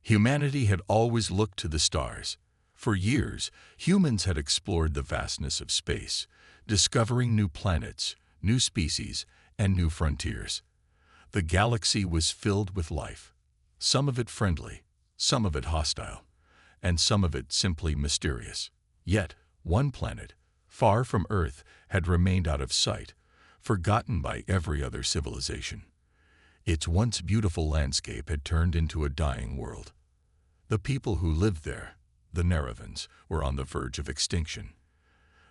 Humanity had always looked to the stars. For years, humans had explored the vastness of space, discovering new planets, new species, and new frontiers. The galaxy was filled with life, some of it friendly, some of it hostile, and some of it simply mysterious. Yet, one planet, far from Earth, had remained out of sight, forgotten by every other civilization. Its once beautiful landscape had turned into a dying world. The people who lived there, the Neravans, were on the verge of extinction.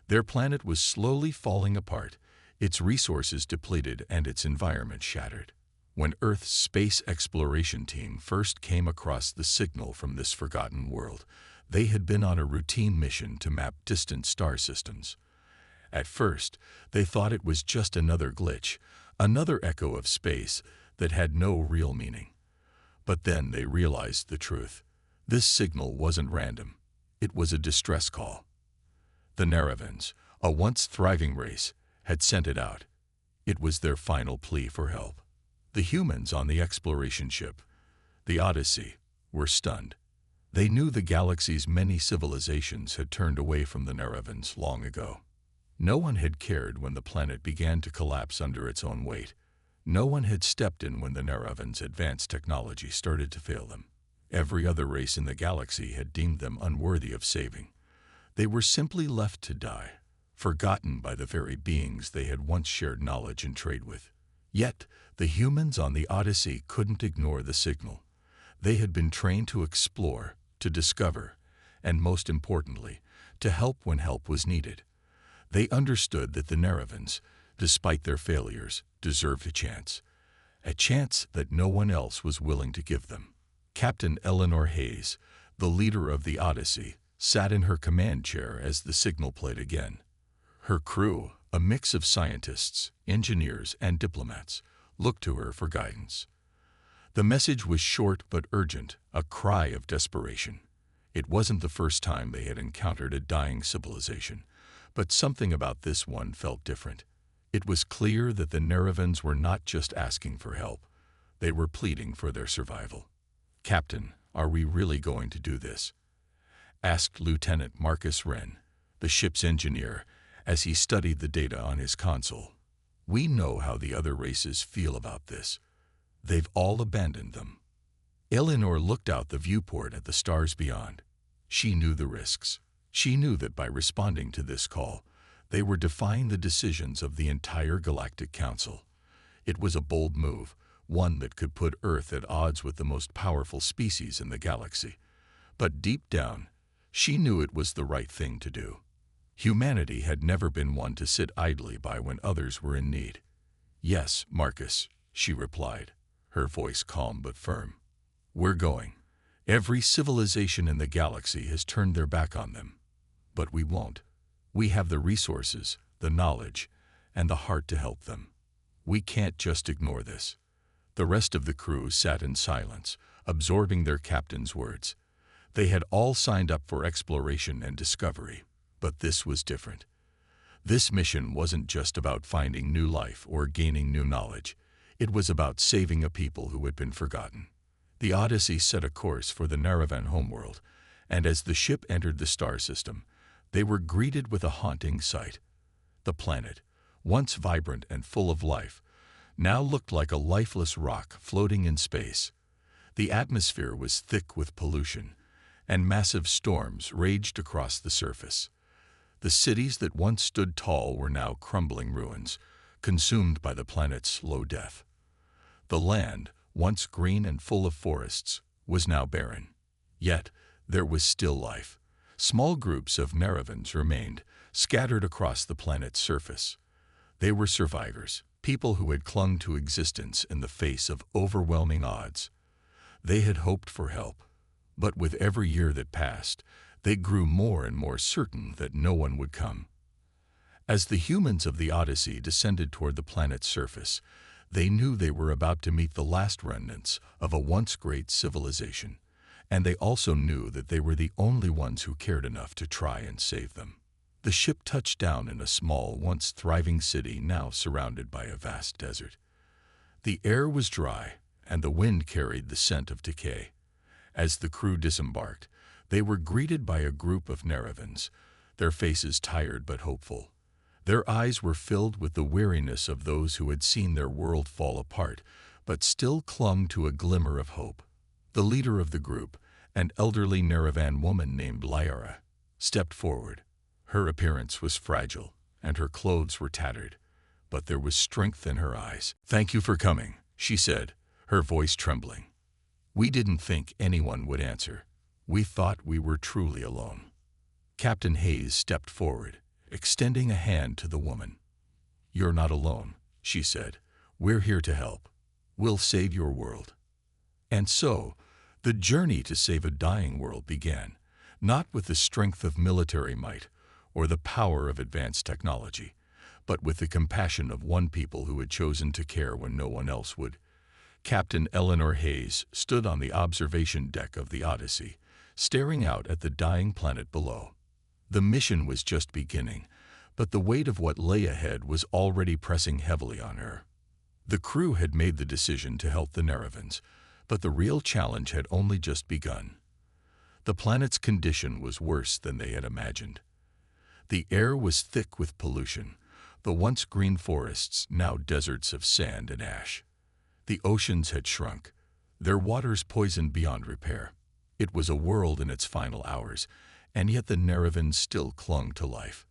Their planet was slowly falling apart, its resources depleted and its environment shattered. When Earth's space exploration team first came across the signal from this forgotten world, they had been on a routine mission to map distant star systems. At first, they thought it was just another glitch, another echo of space that had no real meaning. But then they realized the truth. This signal wasn't random. It was a distress call. The Neravans, a once thriving race, had sent it out. It was their final plea for help. The humans on the exploration ship, the Odyssey, were stunned. They knew the galaxy's many civilizations had turned away from the Neravans long ago. No one had cared when the planet began to collapse under its own weight. No one had stepped in when the Neravans' advanced technology started to fail them. Every other race in the galaxy had deemed them unworthy of saving. They were simply left to die, forgotten by the very beings they had once shared knowledge and trade with. Yet, the humans on the Odyssey couldn't ignore the signal. They had been trained to explore, to discover, and most importantly, to help when help was needed. They understood that the Neravans, despite their failures, deserved a chance that no one else was willing to give them. Captain Eleanor Hayes, the leader of the Odyssey, sat in her command chair as the signal played again. Her crew, a mix of scientists, engineers, and diplomats, looked to her for guidance. The message was short but urgent, a cry of desperation. It wasn't the first time they had encountered a dying civilization, but something about this one felt different. It was clear that the Neravans were not just asking for help. They were pleading for their survival. "Captain, are we really going to do this?" asked Lieutenant Marcus Wren, the ship's engineer, as he studied the data on his console. "We know how the other races feel about this. They've all abandoned them." Eleanor looked out the viewport at the stars beyond. She knew the risks. She knew that by responding to this call, they were defying the decisions of the entire Galactic Council. It was a bold move, one that could put Earth at odds with the most powerful species in the galaxy. But deep down, she knew it was the right thing to do. Humanity had never been one to sit idly by when others were in need. "Yes, Marcus," she replied, her voice calm but firm. "We're going. Every civilization in the galaxy has turned their back on them. But we won't. We have the resources, the knowledge, and the heart to help them. We can't just ignore this." The rest of the crew sat in silence, absorbing their captain's words. They had all signed up for exploration and discovery, but this was different. This mission wasn't just about finding new life or gaining new knowledge. It was about saving a people who had been forgotten. The Odyssey set a course for the Naravan homeworld, and as the ship entered the star system, they were greeted with a haunting sight. The planet, once vibrant and full of life, now looked like a lifeless rock floating in space. The atmosphere was thick with pollution, and massive storms raged across the surface. The cities that once stood tall were now crumbling ruins, consumed by the planet's slow death. The land, once green and full of forests, was now barren. Yet, there was still life. Small groups of Neravans remained, scattered across the planet's surface. They were survivors, people who had clung to existence in the face of overwhelming odds. They had hoped for help, but with every year that passed, they grew more and more certain that no one would come. As the humans of the Odyssey descended toward the planet's surface, they knew they were about to meet the last remnants of a once great civilization, and they also knew that they were the only ones who cared enough to try and save them. The ship touched down in a small, once thriving city now surrounded by a vast desert. The air was dry, and the wind carried the scent of decay. As the crew disembarked, they were greeted by a group of Neravans, their faces tired but hopeful. Their eyes were filled with the weariness of those who had seen their world fall apart, but still clung to a glimmer of hope. The leader of the group, an elderly Neravan woman named Lyra, stepped forward. Her appearance was fragile, and her clothes were tattered, but there was strength in her eyes. "Thank you for coming," she said, her voice trembling. "We didn't think anyone would answer. We thought we were truly alone." Captain Hayes stepped forward, extending a hand to the woman. "You're not alone," she said. "We're here to help. We'll save your world." And so, the journey to save a dying world began, not with the strength of military might or the power of advanced technology, but with the compassion of one people who had chosen to care when no one else would. Captain Eleanor Hayes stood on the observation deck of the Odyssey, staring out at the dying planet below. The mission was just beginning, but the weight of what lay ahead was already pressing heavily on her. The crew had made the decision to help the Neravans, but the real challenge had only just begun. The planet's condition was worse than they had imagined. The air was thick with pollution, the once green forests now deserts of sand and ash. The oceans had shrunk, their waters poisoned beyond repair. It was a world in its final hours, and yet the Neravans still clung to life.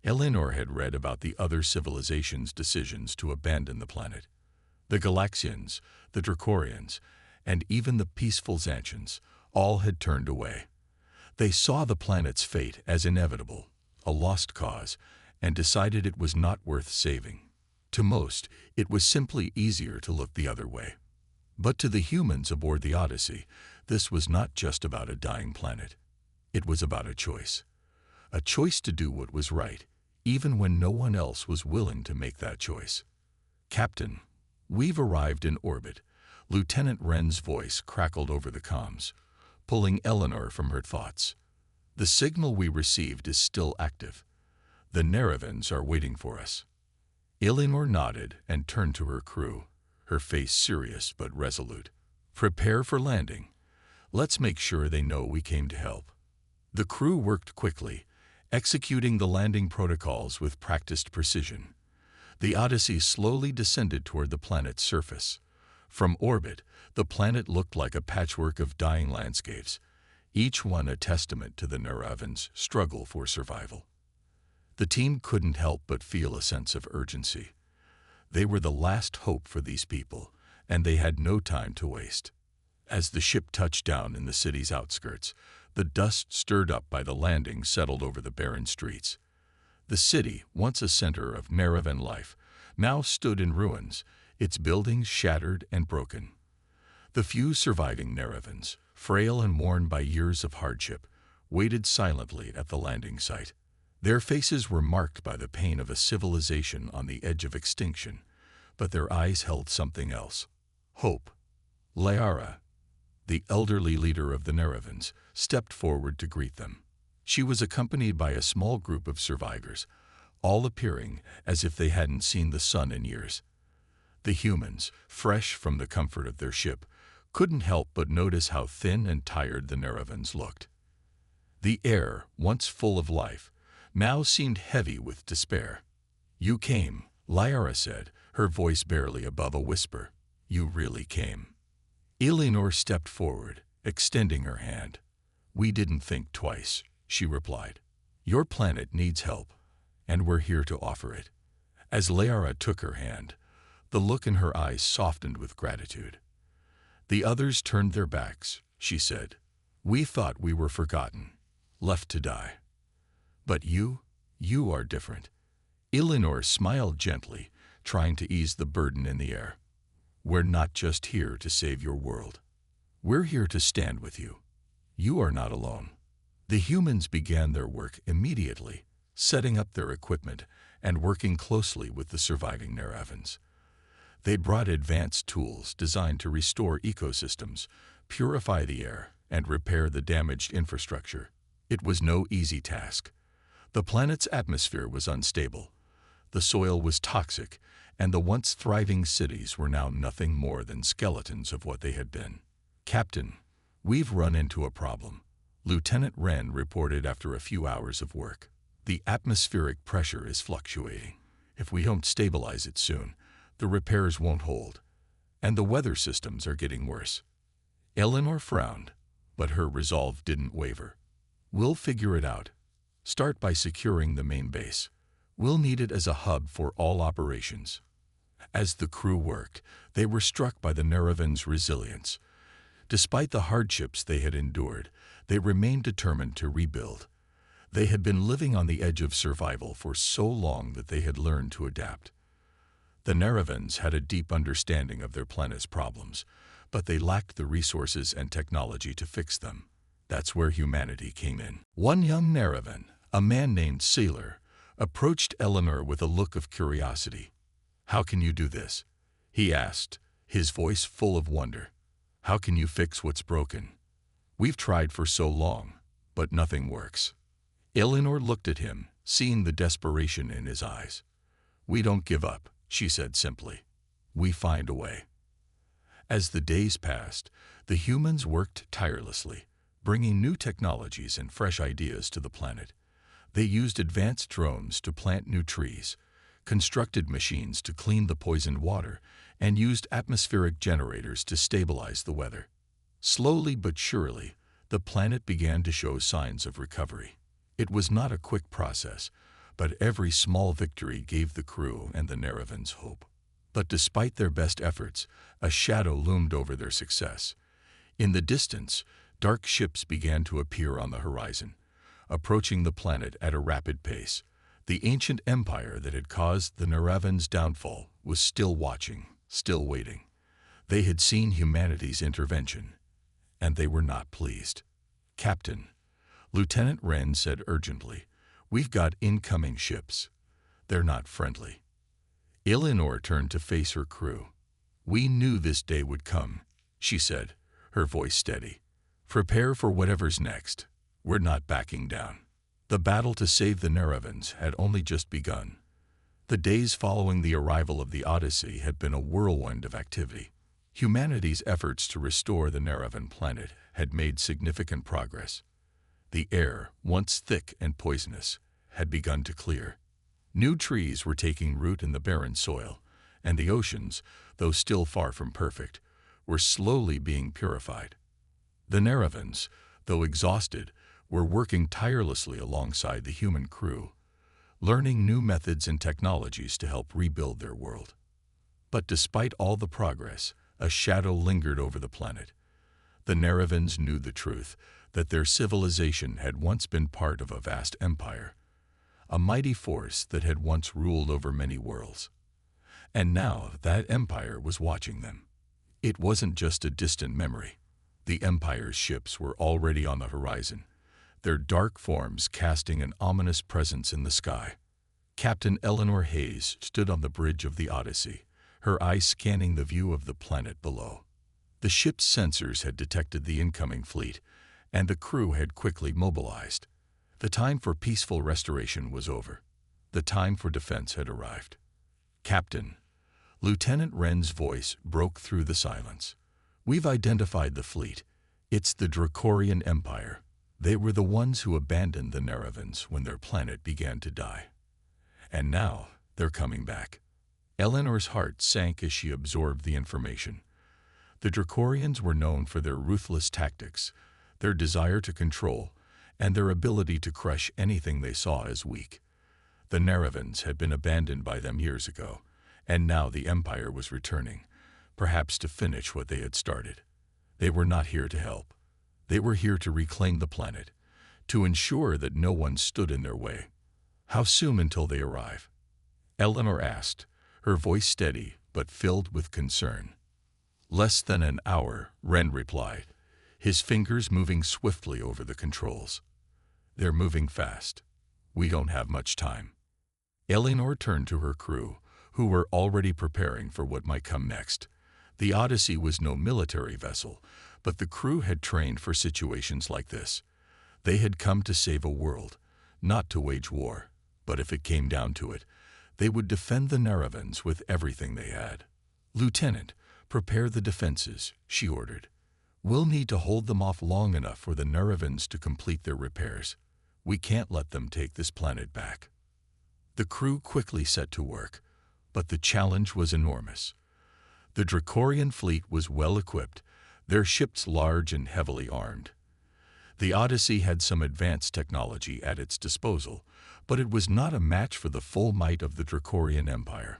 Eleanor had read about the other civilizations' decisions to abandon the planet. The Galaxians, the Dracorians, and even the peaceful Xantians all had turned away. They saw the planet's fate as inevitable, a lost cause, and decided it was not worth saving. To most, it was simply easier to look the other way. But to the humans aboard the Odyssey, this was not just about a dying planet. It was about a choice to do what was right, even when no one else was willing to make that choice. "Captain, we've arrived in orbit," Lieutenant Wren's voice crackled over the comms, pulling Eleanor from her thoughts. "The signal we received is still active. The Neravans are waiting for us." Eleanor nodded and turned to her crew, her face serious but resolute. "Prepare for landing. Let's make sure they know we came to help." The crew worked quickly, executing the landing protocols with practiced precision. The Odyssey slowly descended toward the planet's surface. From orbit, the planet looked like a patchwork of dying landscapes, each one a testament to the Neravans' struggle for survival. The team couldn't help but feel a sense of urgency. They were the last hope for these people, and they had no time to waste. As the ship touched down in the city's outskirts, the dust stirred up by the landing settled over the barren streets. The city, once a center of Neravan life, now stood in ruins, its buildings shattered and broken. The few surviving Neravans, frail and worn by years of hardship, waited silently at the landing site. Their faces were marked by the pain of a civilization on the edge of extinction, but their eyes held something else: hope. Lyra, the elderly leader of the Neravans, stepped forward to greet them. She was accompanied by a small group of survivors, all appearing as if they hadn't seen the sun in years. The humans, fresh from the comfort of their ship, couldn't help but notice how thin and tired the Neravans looked. The air, once full of life, now seemed heavy with despair. "You came," Lyra said, her voice barely above a whisper. "You really came." Eleanor stepped forward, extending her hand. "We didn't think twice," she replied. "Your planet needs help, and we're here to offer it." As Lyra took her hand, the look in her eyes softened with gratitude. "The others turned their backs," she said. "We thought we were forgotten, left to die. But you are different." Eleanor smiled gently, trying to ease the burden in the air. "We're not just here to save your world. We're here to stand with you. You are not alone." The humans began their work immediately, setting up their equipment and working closely with the surviving Neravans. They brought advanced tools designed to restore ecosystems, purify the air, and repair the damaged infrastructure. It was no easy task. The planet's atmosphere was unstable, the soil was toxic, and the once thriving cities were now nothing more than skeletons of what they had been. "Captain, "We've run into a problem," Lieutenant Wren reported after a few hours of work. "The atmospheric pressure is fluctuating. If we don't stabilize it soon, the repairs won't hold. And the weather systems are getting worse." Eleanor frowned, but her resolve didn't waver. "We'll figure it out. Start by securing the main base. We'll need it as a hub for all operations." As the crew worked, they were struck by the Nerevan's resilience. Despite the hardships they had endured, they remained determined to rebuild. They had been living on the edge of survival for so long that they had learned to adapt. The Nerevans had a deep understanding of their planet's problems, but they lacked the resources and technology to fix them. That's where humanity came in. One young Nerevan, a man named Sealer, approached Eleanor with a look of curiosity. "How can you do this?" he asked, his voice full of wonder. "How can you fix what's broken? We've tried for so long, but nothing works." Eleanor looked at him, seeing the desperation in his eyes. "We don't give up," she said simply. "We find a way." As the days passed, the humans worked tirelessly, bringing new technologies and fresh ideas to the planet. They used advanced drones to plant new trees, constructed machines to clean the poisoned water, and used atmospheric generators to stabilize the weather. Slowly but surely, the planet began to show signs of recovery. It was not a quick process, but every small victory gave the crew and the Nerevans hope. But despite their best efforts, a shadow loomed over their success. In the distance, dark ships began to appear on the horizon, approaching the planet at a rapid pace. The ancient empire that had caused the Nerevan's downfall was still watching, still waiting. They had seen humanity's intervention, and they were not pleased. "Captain," Lieutenant Wren said urgently, "we've got incoming ships. They're not friendly." Eleanor turned to face her crew. "We knew this day would come," she said, her voice steady. "Prepare for whatever's next. We're not backing down." The battle to save the Nerevans had only just begun. The days following the arrival of the Odyssey had been a whirlwind of activity. Humanity's efforts to restore the Nerevan planet had made significant progress. The air, once thick and poisonous, had begun to clear. New trees were taking root in the barren soil, and the oceans, though still far from perfect, were slowly being purified. The Nerevans, though exhausted, were working tirelessly alongside the human crew, learning new methods and technologies to help rebuild their world. But despite all the progress, a shadow lingered over the planet. The Nerevans knew the truth, that their civilization had once been part of a vast empire, a mighty force that had once ruled over many worlds. And now that empire was watching them. It wasn't just a distant memory. The empire's ships were already on the horizon, their dark forms casting an ominous presence in the sky. Captain Eleanor Hayes stood on the bridge of the Odyssey, her eyes scanning the view of the planet below. The ship's sensors had detected the incoming fleet, and the crew had quickly mobilized. The time for peaceful restoration was over. The time for defense had arrived. "Captain," Lieutenant Wren's voice broke through the silence. "We've identified the fleet. It's the Dracorian Empire. They were the ones who abandoned the Nerevans when their planet began to die. And now they're coming back." Eleanor's heart sank as she absorbed the information. The Dracorians were known for their ruthless tactics, their desire to control, and their ability to crush anything they saw as weak. The Nerevans had been abandoned by them years ago, and now the Empire was returning, perhaps to finish what they had started. They were not here to help. They were here to reclaim the planet, to ensure that no one stood in their way. "How soon until they arrive?" Eleanor asked, her voice steady but filled with concern. "Less than an hour," Wren replied, his fingers moving swiftly over the controls. "They're moving fast. We don't have much time." Eleanor turned to her crew, who were already preparing for what might come next. The Odyssey was no military vessel, but the crew had trained for situations like this. They had come to save a world, not to wage war, but if it came down to it, they would defend the Nerevans with everything they had. "Lieutenant, prepare the defenses," she ordered. We'll need to hold them off long enough for the Nerevans to complete their repairs. We can't let them take this planet back." The crew quickly set to work, but the challenge was enormous. The Dracorian fleet was well equipped, their ships large and heavily armed. The Odyssey had some advanced technology at its disposal, but it was not a match for the full might of the Dracorian Empire.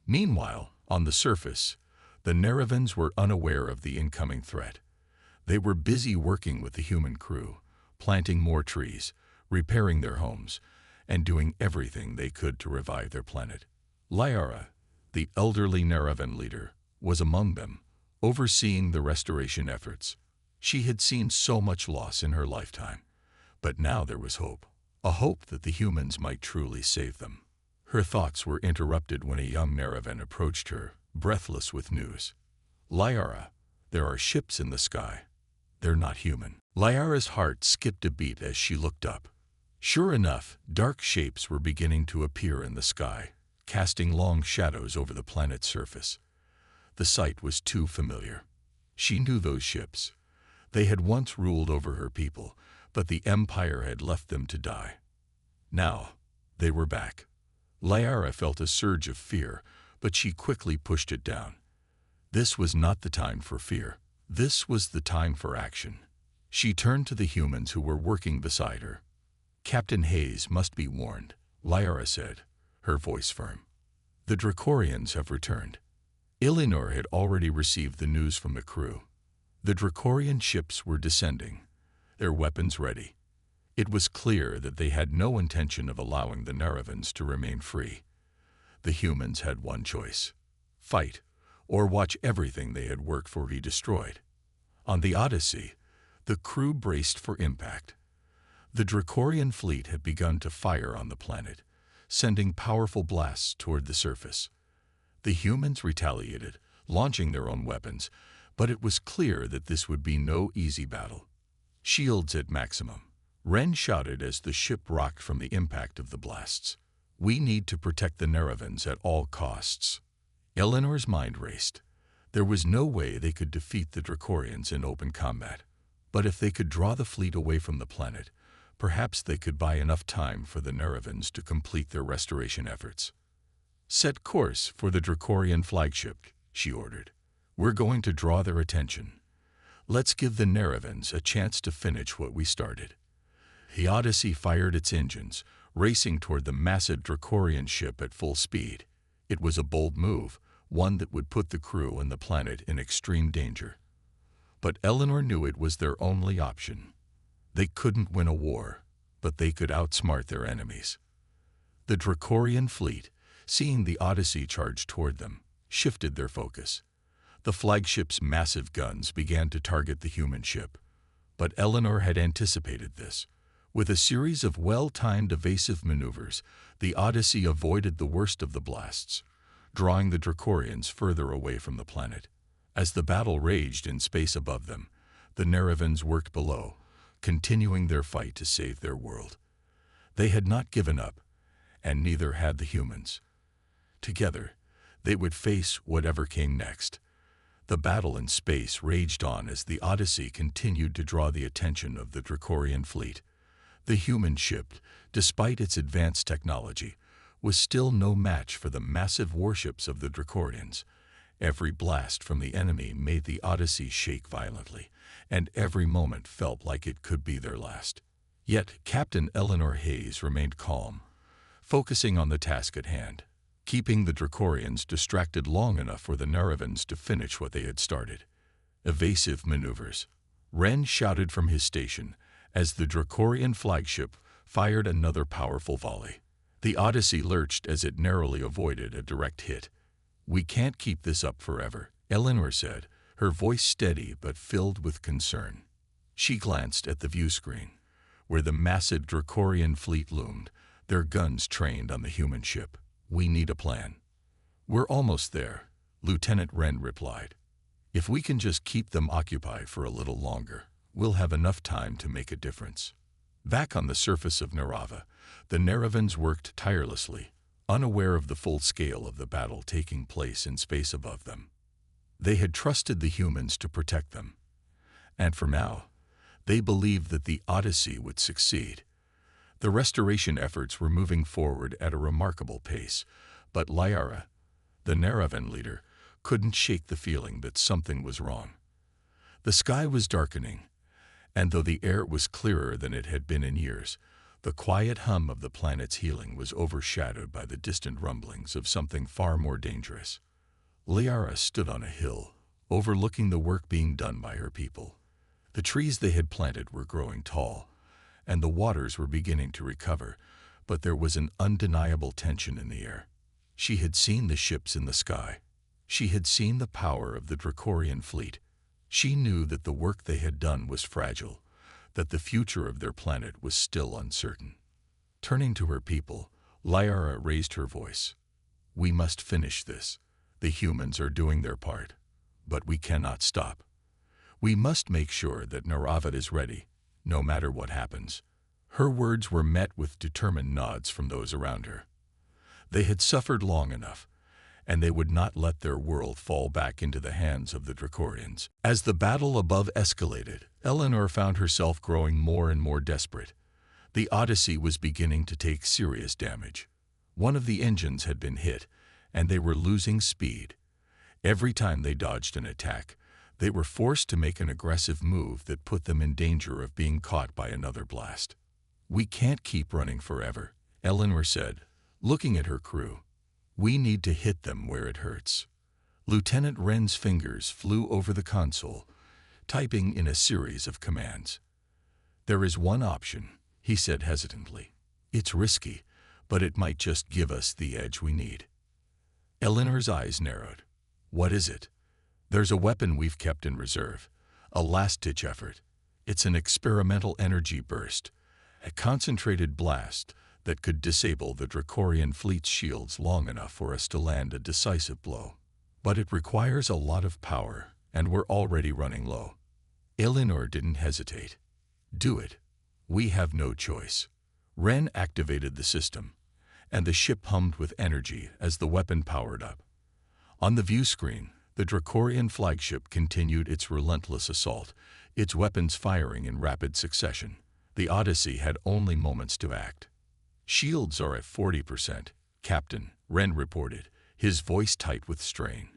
Meanwhile, on the surface, the Nerevans were unaware of the incoming threat. They were busy working with the human crew, planting more trees, repairing their homes, and doing everything they could to revive their planet. Lyara, the elderly Nerevan leader, was among them, overseeing the restoration efforts. She had seen so much loss in her lifetime, but now there was hope, a hope that the humans might truly save them. Her thoughts were interrupted when a young Nerevan approached her, breathless with news. "Lyara, there are ships in the sky. They're not human." Lyara's heart skipped a beat as she looked up. Sure enough, dark shapes were beginning to appear in the sky, casting long shadows over the planet's surface. The sight was too familiar. She knew those ships. They had once ruled over her people, but the Empire had left them to die. Now, they were back. Lyara felt a surge of fear, but she quickly pushed it down. This was not the time for fear. This was the time for action. She turned to the humans who were working beside her. "Captain Hayes must be warned," Lyara said, her voice firm. "The Dracorians have returned." Eleanor had already received the news from the crew. The Dracorian ships were descending, their weapons ready. It was clear that they had no intention of allowing the Nerevans to remain free. The humans had one choice: fight, or watch everything they had worked for be destroyed. On the Odyssey, the crew braced for impact. The Dracorian fleet had begun to fire on the planet, sending powerful blasts toward the surface. The humans retaliated, launching their own weapons, but it was clear that this would be no easy battle. "Shields at maximum," Ren shouted as the ship rocked from the impact of the blasts. "We need to protect the Nerevans at all costs." Eleanor's mind raced. There was no way they could defeat the Dracorians in open combat, but if they could draw the fleet away from the planet, perhaps they could buy enough time for the Nerevans to complete their restoration efforts. "Set course for the Dracorian flagship," she ordered. "We're going to draw their attention. Let's give the Nerevans a chance to finish what we started." The Odyssey fired its engines, racing toward the massive Dracorian ship at full speed. It was a bold move, one that would put the crew and the planet in extreme danger. But Eleanor knew it was their only option. They couldn't win a war, but they could outsmart their enemies. The Dracorian fleet, seeing the Odyssey charge toward them, shifted their focus. The flagship's massive guns began to target the human ship, but Eleanor had anticipated this. With a series of well-timed evasive maneuvers, the Odyssey avoided the worst of the blasts, drawing the Dracorians further away from the planet. As the battle raged in space above them, the Nerevans worked below, continuing their fight to save their world. They had not given up, and neither had the humans. Together, they would face whatever came next. The battle in space raged on as the Odyssey continued to draw the attention of the Dracorian fleet. The human ship, despite its advanced technology, was still no match for the massive warships of the Dracorians. Every blast from the enemy made the Odyssey shake violently, and every moment felt like it could be their last. Yet Captain Eleanor Hayes remained calm, focusing on the task at hand, keeping the Dracorians distracted long enough for the Nerevans to finish what they had started. Evasive maneuvers. Ren shouted from his station as the Dracorian flagship fired another powerful volley. The Odyssey lurched as it narrowly avoided a direct hit. "We can't keep this up forever," Eleanor said, her voice steady but filled with concern. She glanced at the view screen, where the massive Dracorian fleet loomed, their guns trained on the human ship. "We need a plan." "We're almost there," Lieutenant Wren replied. "If we can just keep them occupied for a little longer, we'll have enough time to make a difference." Back on the surface of Narava, the Nerevans worked tirelessly, unaware of the full scale of the battle taking place in space above them. They had trusted the humans to protect them. And for now, they believed that the Odyssey would succeed. The restoration efforts were moving forward at a remarkable pace, but Lyra, the Neravan leader, couldn't shake the feeling that something was wrong. The sky was darkening, and though the air was clearer than it had been in years, the quiet hum of the planet's healing was overshadowed by the distant rumblings of something far more dangerous. Lyra stood on a hill, overlooking the work being done by her people. The trees they had planted were growing tall, and the waters were beginning to recover, but there was an undeniable tension in the air. She had seen the ships in the sky. She had seen the power of the Dracorian fleet. She knew that the work they had done was fragile, that the future of their planet was still uncertain. Turning to her people, Lyra raised her voice. "We must finish this. The humans are doing their part, but we cannot stop. We must make sure that Neravan is ready, no matter what happens." Her words were met with determined nods from those around her. They had suffered long enough, and they would not let their world fall back into the hands of the Dracorians. As the battle above escalated, Eleanor found herself growing more and more desperate. The Odyssey was beginning to take serious damage. One of the engines had been hit, and they were losing speed. Every time they dodged an attack, they were forced to make an aggressive move that put them in danger of being caught by another blast. "We can't keep running forever," Eleanor said, looking at her crew. "We need to hit them where it hurts." Lieutenant Wren's fingers flew over the console, typing in a series of commands. "There is one option," he said hesitantly. "It's risky, but it might just give us the edge we need." Eleanor's eyes narrowed. "What is it?" "There's a weapon we've kept in reserve, a last-ditch effort. It's an experimental energy burst, a concentrated blast that could disable the Dracorian fleet's shields long enough for us to land a decisive blow. But it requires a lot of power, and we're already running low." Eleanor didn't hesitate. "Do it. We have no choice." Wren activated the system, and the ship hummed with energy as the weapon powered up. On the view screen, the Dracorian flagship continued its relentless assault, its weapons firing in rapid succession. The Odyssey had only moments to act. "Shields are at 40%, Captain," Wren reported, his voice tight with strain.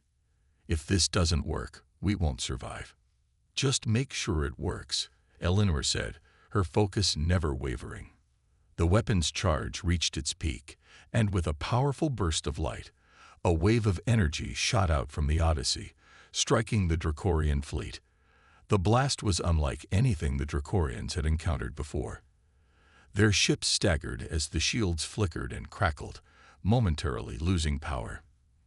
"If this doesn't work, we won't survive." "Just make sure it works," Eleanor said, her focus never wavering. The weapon's charge reached its peak, and with a powerful burst of light, a wave of energy shot out from the Odyssey, striking the Dracorian fleet. The blast was unlike anything the Dracorians had encountered before. Their ships staggered as the shields flickered and crackled, momentarily losing power.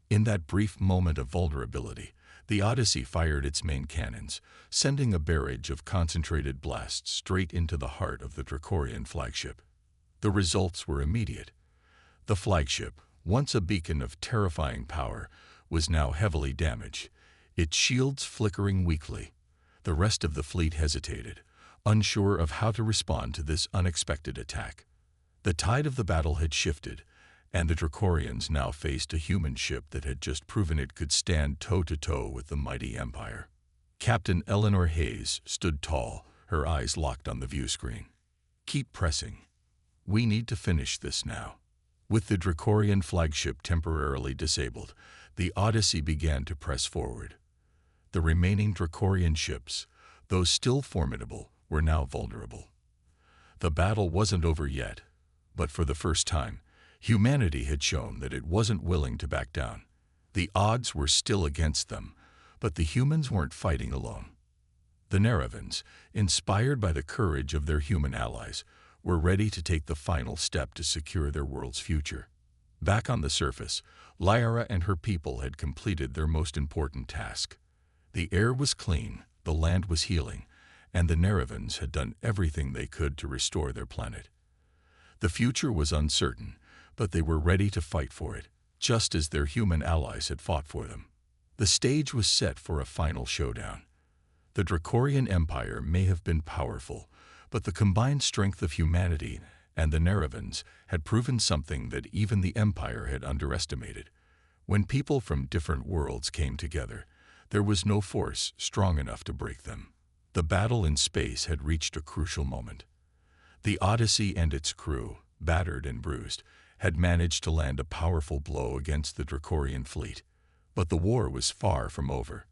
In that brief moment of vulnerability, the Odyssey fired its main cannons, sending a barrage of concentrated blasts straight into the heart of the Dracorian flagship. The results were immediate. The flagship, once a beacon of terrifying power, was now heavily damaged, its shields flickering weakly. The rest of the fleet hesitated, unsure of how to respond to this unexpected attack. The tide of the battle had shifted, and the Dracorians now faced a human ship that had just proven it could stand toe-to-toe with the mighty Empire. Captain Eleanor Hayes stood tall, her eyes locked on the view screen. "Keep pressing. We need to finish this now." With the Dracorian flagship temporarily disabled, the Odyssey began to press forward. The remaining Dracorian ships, though still formidable, were now vulnerable. The battle wasn't over yet, but for the first time, humanity had shown that it wasn't willing to back down. The odds were still against them, but the humans weren't fighting alone. The Neravans, inspired by the courage of their human allies, were ready to take the final step to secure their world's future. Back on the surface, Lyra and her people had completed their most important task. The air was clean, the land was healing, and the Neravans had done everything they could to restore their planet. The future was uncertain, but they were ready to fight for it, just as their human allies had fought for them. The stage was set for a final showdown. The Dracorian Empire may have been powerful, but the combined strength of humanity and the Neravans had proven something that even the Empire had underestimated. When people from different worlds came together, there was no force strong enough to break them. The battle in space had reached a crucial moment. The Odyssey and its crew, battered and bruised, had managed to land a powerful blow against the Dracorian fleet. But the war was far from over.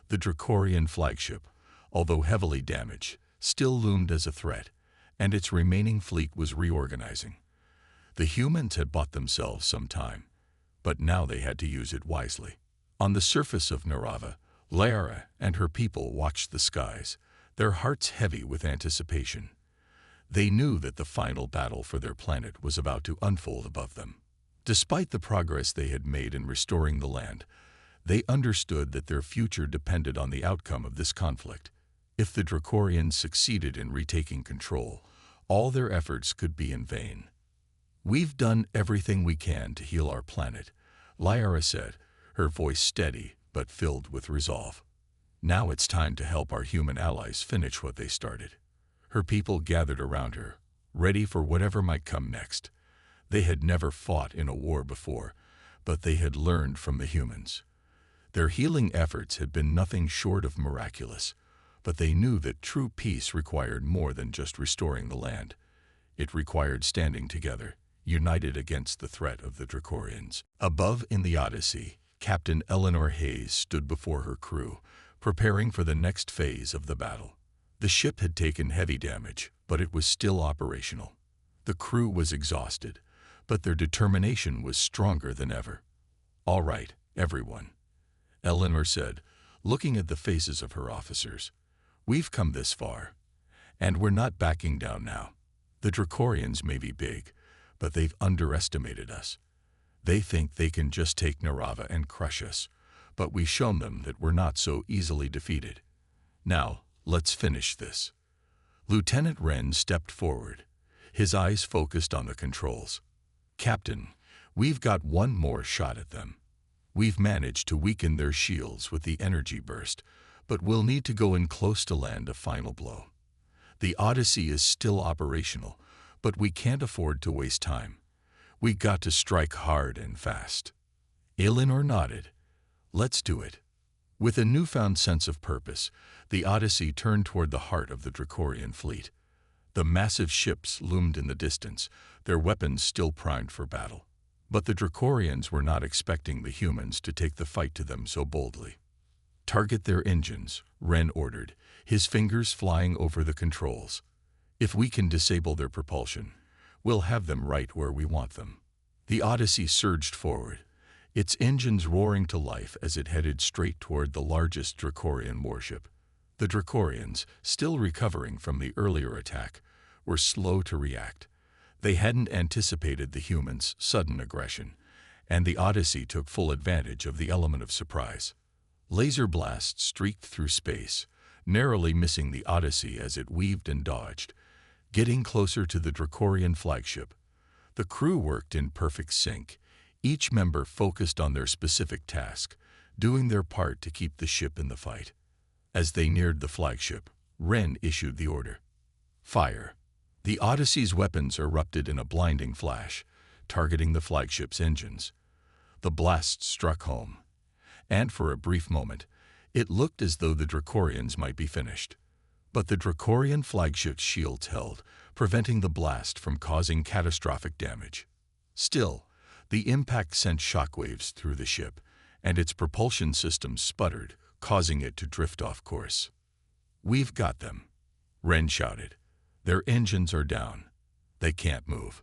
The Dracorian flagship, although heavily damaged, still loomed as a threat, and its remaining fleet was reorganizing. The humans had bought themselves some time, but now they had to use it wisely. On the surface of Narava, Lara and her people watched the skies, their hearts heavy with anticipation. They knew that the final battle for their planet was about to unfold above them. Despite the progress they had made in restoring the land, they understood that their future depended on the outcome of this conflict. If the Dracorians succeeded in retaking control, all their efforts could be in vain. "We've done everything we can to heal our planet," Lyra said, her voice steady but filled with resolve. "Now it's time to help our human allies finish what they started." Her people gathered around her, ready for whatever might come next. They had never fought in a war before, but they had learned from the humans. Their healing efforts had been nothing short of miraculous, but they knew that true peace required more than just restoring the land. It required standing together, united against the threat of the Dracorians. Above in the Odyssey, Captain Eleanor Hayes stood before her crew, preparing for the next phase of the battle. The ship had taken heavy damage, but it was still operational. The crew was exhausted, but their determination was stronger than ever. "All right, everyone," Eleanor said, looking at the faces of her officers. "We've come this far, and we're not backing down now. The Dracorians may be big, but they've underestimated us. They think they can just take Narava and crush us, but we've shown them that we're not so easily defeated. Now, let's finish this." Lieutenant Wren stepped forward, his eyes focused on the controls. "Captain, we've got one more shot at them. We've managed to weaken their shields with the energy burst, but we'll need to go in close to land a final blow. The Odyssey is still operational, but we can't afford to waste time. We got to strike hard and fast." Eleanor nodded. "Let's do it." With a newfound sense of purpose, the Odyssey turned toward the heart of the Dracorian fleet. The massive ships loomed in the distance, their weapons still primed for battle. But the Dracorians were not expecting the humans to take the fight to them so boldly. "Target their engines," Wren ordered, his fingers flying over the controls. "If we can disable their propulsion, we'll have them right where we want them." The Odyssey surged forward, its engines roaring to life as it headed straight toward the largest Dracorian warship. The Dracorians, still recovering from the earlier attack, were slow to react. They hadn't anticipated the humans' sudden aggression, and the Odyssey took full advantage of the element of surprise. Laser blasts streaked through space, narrowly missing the Odyssey as it weaved and dodged, getting closer to the Dracorian flagship. The crew worked in perfect sync, each member focused on their specific task, doing their part to keep the ship in the fight. As they neared the flagship, Wren issued the order. "Fire." The Odyssey's weapons erupted in a blinding flash, targeting the flagship's engines. The blast struck home, and for a brief moment, it looked as though the Dracorians might be finished. But the Dracorian flagship's shields held, preventing the blast from causing catastrophic damage. Still, the impact sent shockwaves through the ship, and its propulsion system sputtered, causing it to drift off course. "We've got them," Wren shouted. "Their engines are down. They can't move."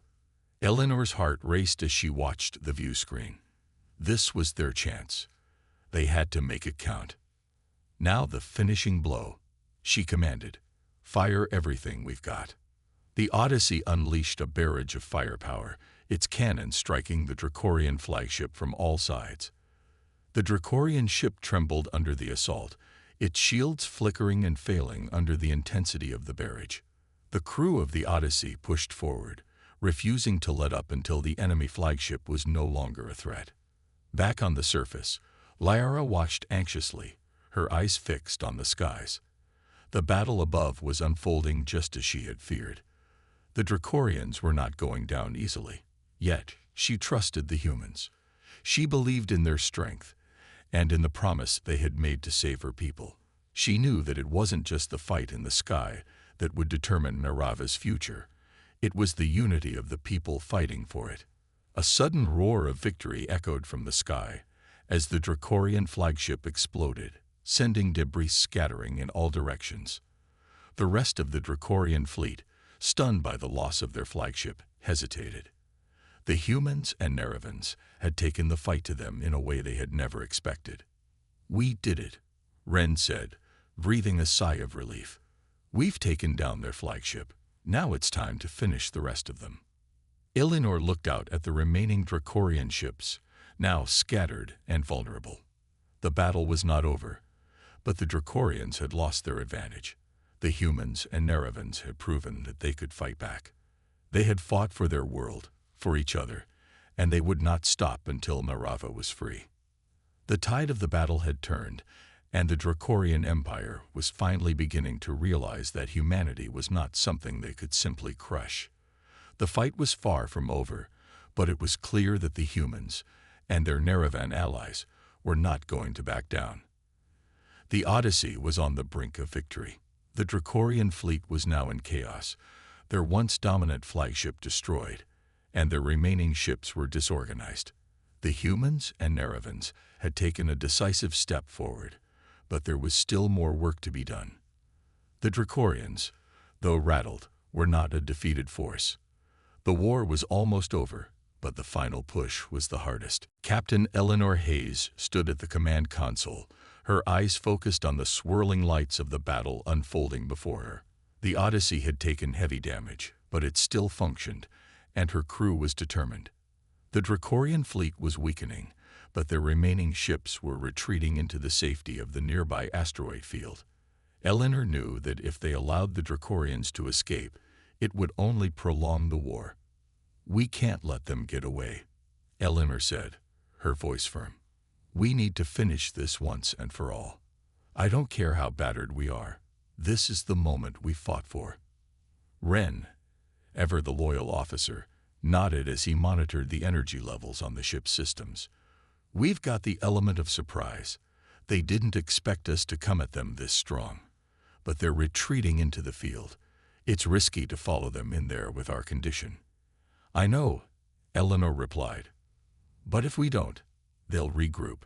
Eleanor's heart raced as she watched the view screen. This was their chance. They had to make it count. "Now the finishing blow," she commanded. "Fire everything we've got." The Odyssey unleashed a barrage of firepower, its cannons striking the Dracorian flagship from all sides. The Dracorian ship trembled under the assault, its shields flickering and failing under the intensity of the barrage. The crew of the Odyssey pushed forward, refusing to let up until the enemy flagship was no longer a threat. Back on the surface, Lyra watched anxiously, her eyes fixed on the skies. The battle above was unfolding just as she had feared. The Dracorians were not going down easily. Yet, she trusted the humans. She believed in their strength, and in the promise they had made to save her people. She knew that it wasn't just the fight in the sky that would determine Narava's future. It was the unity of the people fighting for it. A sudden roar of victory echoed from the sky as the Dracorian flagship exploded, sending debris scattering in all directions. The rest of the Dracorian fleet, stunned by the loss of their flagship, hesitated. The humans and Neravans had taken the fight to them in a way they had never expected. "We did it," Ren said, breathing a sigh of relief. "We've taken down their flagship. Now it's time to finish the rest of them." Eleanor looked out at the remaining Dracorian ships, now scattered and vulnerable. The battle was not over, but the Dracorians had lost their advantage. The humans and Neravans had proven that they could fight back. They had fought for their world, for each other, and they would not stop until Narava was free. The tide of the battle had turned, and the Dracorian Empire was finally beginning to realize that humanity was not something they could simply crush. The fight was far from over, but it was clear that the humans and their Neravan allies were not going to back down. The Odyssey was on the brink of victory. The Dracorian fleet was now in chaos, their once dominant flagship destroyed, and their remaining ships were disorganized. The humans and Neravans had taken a decisive step forward, but there was still more work to be done. The Dracorians, though rattled, were not a defeated force. The war was almost over, but the final push was the hardest. Captain Eleanor Hayes stood at the command console, her eyes focused on the swirling lights of the battle unfolding before her. The Odyssey had taken heavy damage, but it still functioned, and her crew was determined. The Dracorian fleet was weakening, but their remaining ships were retreating into the safety of the nearby asteroid field. Eleanor knew that if they allowed the Dracorians to escape, it would only prolong the war. "We can't let them get away," Eleanor said, her voice firm. "We need to finish this once and for all. I don't care how battered we are. This is the moment we fought for." Ren, ever the loyal officer, nodded as he monitored the energy levels on the ship's systems. "We've got the element of surprise. They didn't expect us to come at them this strong. But they're retreating into the field. It's risky to follow them in there with our condition." "I know," Eleanor replied. "But if we don't, they'll regroup.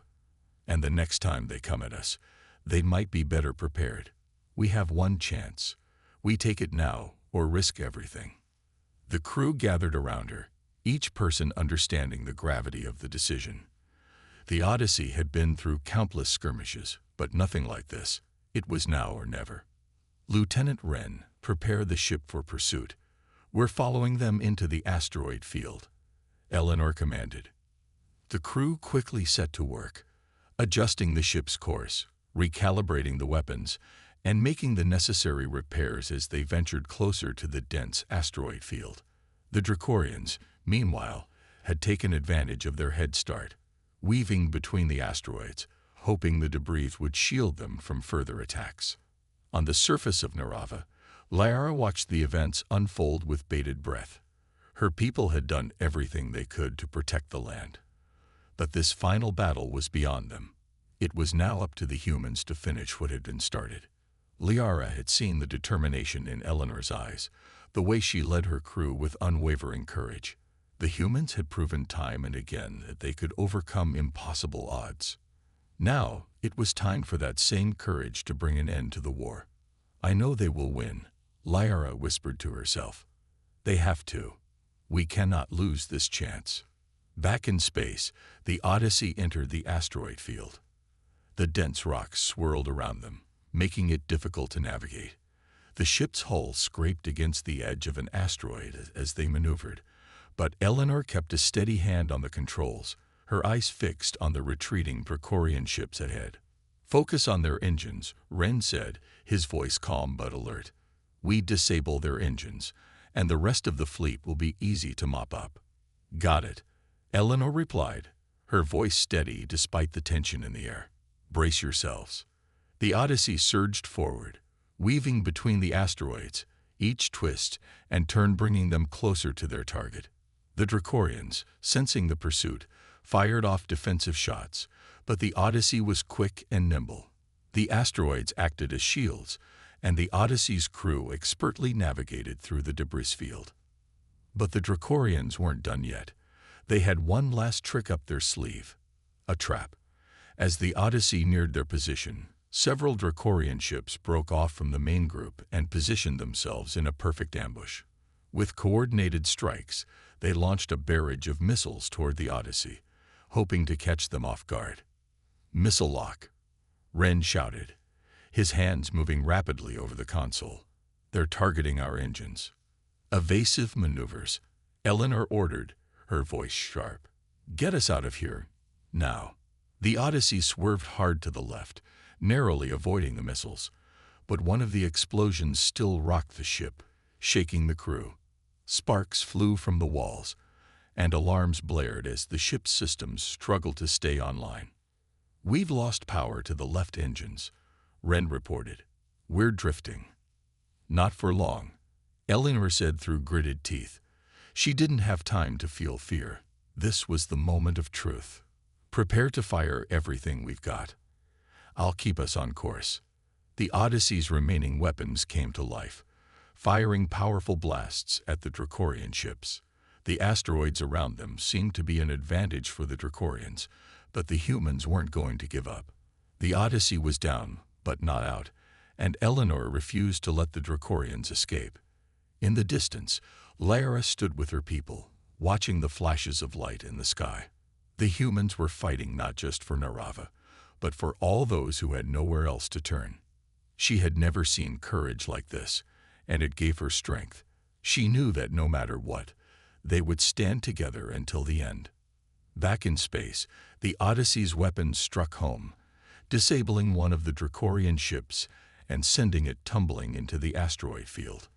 And the next time they come at us, they might be better prepared. We have one chance. We take it now or risk everything." The crew gathered around her, each person understanding the gravity of the decision. The Odyssey had been through countless skirmishes, but nothing like this. It was now or never. "Lieutenant Wren, prepare the ship for pursuit. We're following them into the asteroid field," Eleanor commanded. The crew quickly set to work, adjusting the ship's course, recalibrating the weapons, and making the necessary repairs as they ventured closer to the dense asteroid field. The Dracorians, meanwhile, had taken advantage of their head start, weaving between the asteroids, hoping the debris would shield them from further attacks. On the surface of Narava, Lyra watched the events unfold with bated breath. Her people had done everything they could to protect the land. But this final battle was beyond them. It was now up to the humans to finish what had been started. Liara had seen the determination in Eleanor's eyes, the way she led her crew with unwavering courage. The humans had proven time and again that they could overcome impossible odds. Now, it was time for that same courage to bring an end to the war. "I know they will win," Lyra whispered to herself. "They have to. We cannot lose this chance." Back in space, the Odyssey entered the asteroid field. The dense rocks swirled around them, making it difficult to navigate. The ship's hull scraped against the edge of an asteroid as they maneuvered, but Eleanor kept a steady hand on the controls, her eyes fixed on the retreating Dracorian ships ahead. "Focus on their engines," Ren said, his voice calm but alert. "We disable their engines, and the rest of the fleet will be easy to mop up." "Got it," Eleanor replied, her voice steady despite the tension in the air. "Brace yourselves." The Odyssey surged forward, weaving between the asteroids, each twist and turn bringing them closer to their target. The Dracorians, sensing the pursuit, fired off defensive shots, but the Odyssey was quick and nimble. The asteroids acted as shields, and the Odyssey's crew expertly navigated through the debris field. But the Dracorians weren't done yet. They had one last trick up their sleeve: a trap. As the Odyssey neared their position, several Dracorian ships broke off from the main group and positioned themselves in a perfect ambush. With coordinated strikes, they launched a barrage of missiles toward the Odyssey, hoping to catch them off guard. "Missile lock," Ren shouted, his hands moving rapidly over the console. "They're targeting our engines." "Evasive maneuvers," Eleanor ordered, her voice sharp. "Get us out of here, now." The Odyssey swerved hard to the left, narrowly avoiding the missiles, but one of the explosions still rocked the ship, shaking the crew. Sparks flew from the walls, and alarms blared as the ship's systems struggled to stay online. "We've lost power to the left engines," Ren reported. "We're drifting." "Not for long," Eleanor said through gritted teeth. She didn't have time to feel fear. This was the moment of truth. "Prepare to fire everything we've got. I'll keep us on course." The Odyssey's remaining weapons came to life, firing powerful blasts at the Dracorian ships. The asteroids around them seemed to be an advantage for the Dracorians, but the humans weren't going to give up. The Odyssey was down, but not out, and Eleanor refused to let the Dracorians escape. In the distance, Lara stood with her people, watching the flashes of light in the sky. The humans were fighting not just for Narava, but for all those who had nowhere else to turn. She had never seen courage like this, and it gave her strength. She knew that no matter what, they would stand together until the end. Back in space, the Odyssey's weapons struck home, disabling one of the Dracorian ships and sending it tumbling into the asteroid field.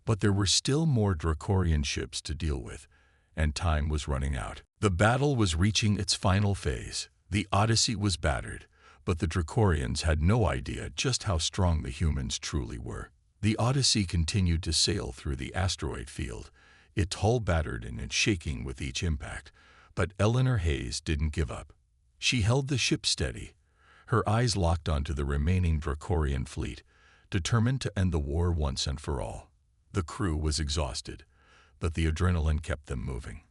But there were still more Dracorian ships to deal with, and time was running out. The battle was reaching its final phase. The Odyssey was battered, but the Dracorians had no idea just how strong the humans truly were. The Odyssey continued to sail through the asteroid field, its hull battered and shaking with each impact, but Eleanor Hayes didn't give up. She held the ship steady, her eyes locked onto the remaining Dracorian fleet, determined to end the war once and for all. The crew was exhausted, but the adrenaline kept them moving.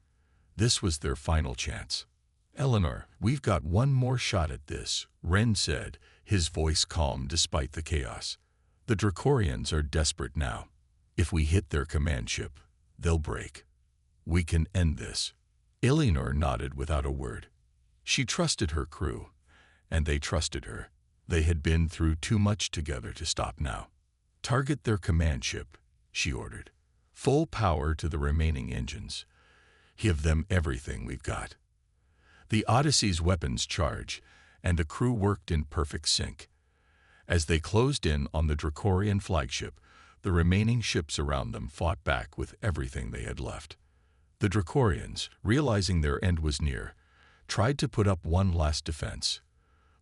This was their final chance. "Eleanor, we've got one more shot at this," Ren said, his voice calm despite the chaos. "The Dracorians are desperate now. If we hit their command ship, they'll break. We can end this." Eleanor nodded without a word. She trusted her crew, and they trusted her. They had been through too much together to stop now. "Target their command ship," she ordered. "Full power to the remaining engines. Give them everything we've got." The Odyssey's weapons charged, and the crew worked in perfect sync. As they closed in on the Dracorian flagship, the remaining ships around them fought back with everything they had left. The Dracorians, realizing their end was near, tried to put up one last defense,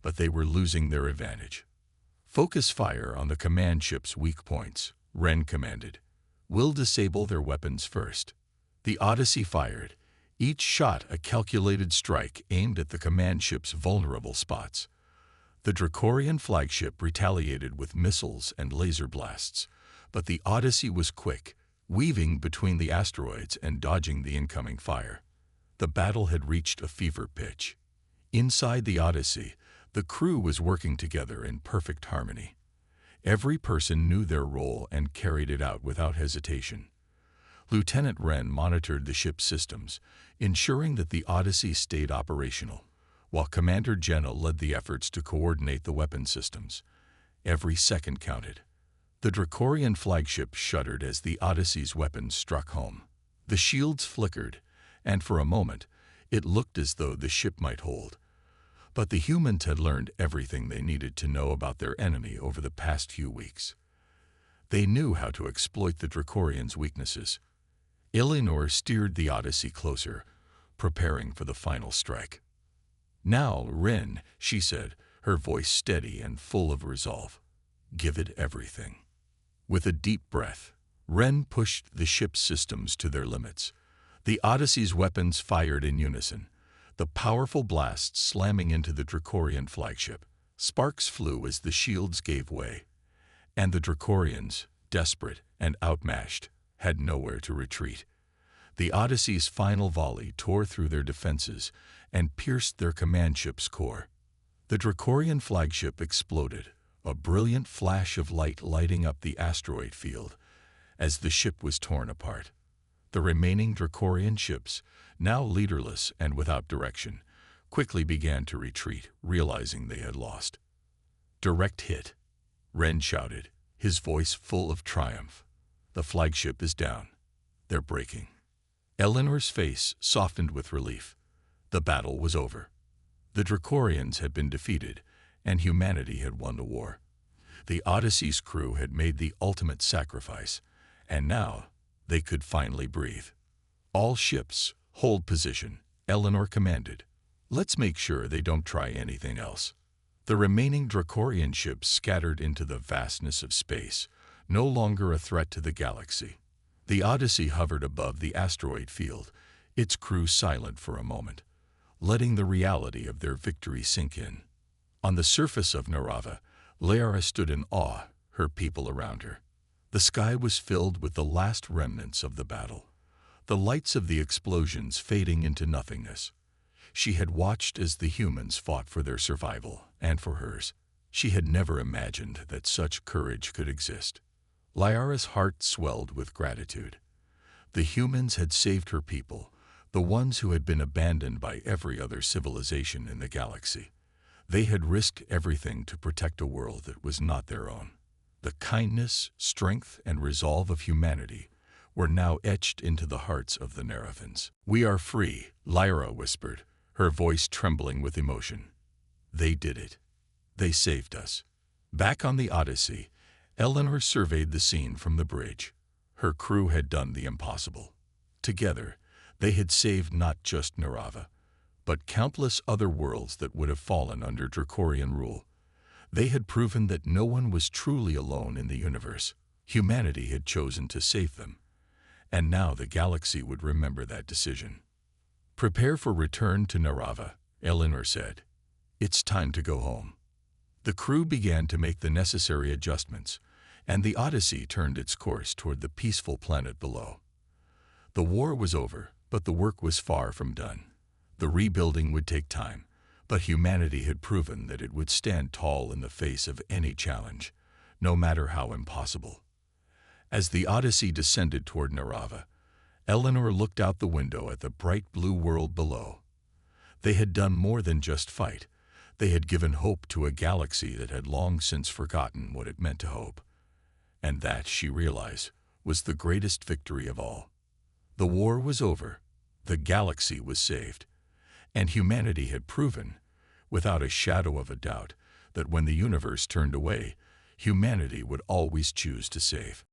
but they were losing their advantage. "Focus fire on the command ship's weak points," Ren commanded. "We'll disable their weapons first." The Odyssey fired, each shot a calculated strike aimed at the command ship's vulnerable spots. The Dracorian flagship retaliated with missiles and laser blasts, but the Odyssey was quick, weaving between the asteroids and dodging the incoming fire. The battle had reached a fever pitch. Inside the Odyssey, the crew was working together in perfect harmony. Every person knew their role and carried it out without hesitation. Lieutenant Wren monitored the ship's systems, ensuring that the Odyssey stayed operational, while Commander Jenna led the efforts to coordinate the weapon systems. Every second counted. The Dracorian flagship shuddered as the Odyssey's weapons struck home. The shields flickered, and for a moment, it looked as though the ship might hold. But the humans had learned everything they needed to know about their enemy over the past few weeks. They knew how to exploit the Dracorians' weaknesses. Eleanor steered the Odyssey closer, preparing for the final strike. "Now, Ren," she said, her voice steady and full of resolve. "Give it everything." With a deep breath, Ren pushed the ship's systems to their limits. The Odyssey's weapons fired in unison, the powerful blasts slamming into the Dracorian flagship. Sparks flew as the shields gave way, and the Dracorians, desperate and outmatched, had nowhere to retreat. The Odyssey's final volley tore through their defenses and pierced their command ship's core. The Dracorian flagship exploded, a brilliant flash of light lighting up the asteroid field as the ship was torn apart. The remaining Dracorian ships, now leaderless and without direction, quickly began to retreat, realizing they had lost. "Direct hit," Ren shouted, his voice full of triumph. "The flagship is down. They're breaking." Eleanor's face softened with relief. The battle was over. The Dracorians had been defeated, and humanity had won the war. The Odyssey's crew had made the ultimate sacrifice, and now they could finally breathe. "All ships, hold position," Eleanor commanded. "Let's make sure they don't try anything else." The remaining Dracorian ships scattered into the vastness of space, no longer a threat to the galaxy. The Odyssey hovered above the asteroid field, its crew silent for a moment, letting the reality of their victory sink in. On the surface of Narava, Liara stood in awe, her people around her. The sky was filled with the last remnants of the battle, the lights of the explosions fading into nothingness. She had watched as the humans fought for their survival and for hers. She had never imagined that such courage could exist. Liara's heart swelled with gratitude. The humans had saved her people, the ones who had been abandoned by every other civilization in the galaxy. They had risked everything to protect a world that was not their own. The kindness, strength, and resolve of humanity were now etched into the hearts of the Naravans. "We are free," Lyra whispered, her voice trembling with emotion. "They did it. They saved us." Back on the Odyssey, Eleanor surveyed the scene from the bridge. Her crew had done the impossible. Together, they had saved not just Narava, but countless other worlds that would have fallen under Dracorian rule. They had proven that no one was truly alone in the universe. Humanity had chosen to save them, and now the galaxy would remember that decision. "Prepare for return to Narava," Eleanor said. "It's time to go home." The crew began to make the necessary adjustments, and the Odyssey turned its course toward the peaceful planet below. The war was over, but the work was far from done. The rebuilding would take time, but humanity had proven that it would stand tall in the face of any challenge, no matter how impossible. As the Odyssey descended toward Narava, Eleanor looked out the window at the bright blue world below. They had done more than just fight. They had given hope to a galaxy that had long since forgotten what it meant to hope. And that, she realized, was the greatest victory of all. The war was over, the galaxy was saved, and humanity had proven, without a shadow of a doubt, that when the universe turned away, humanity would always choose to save.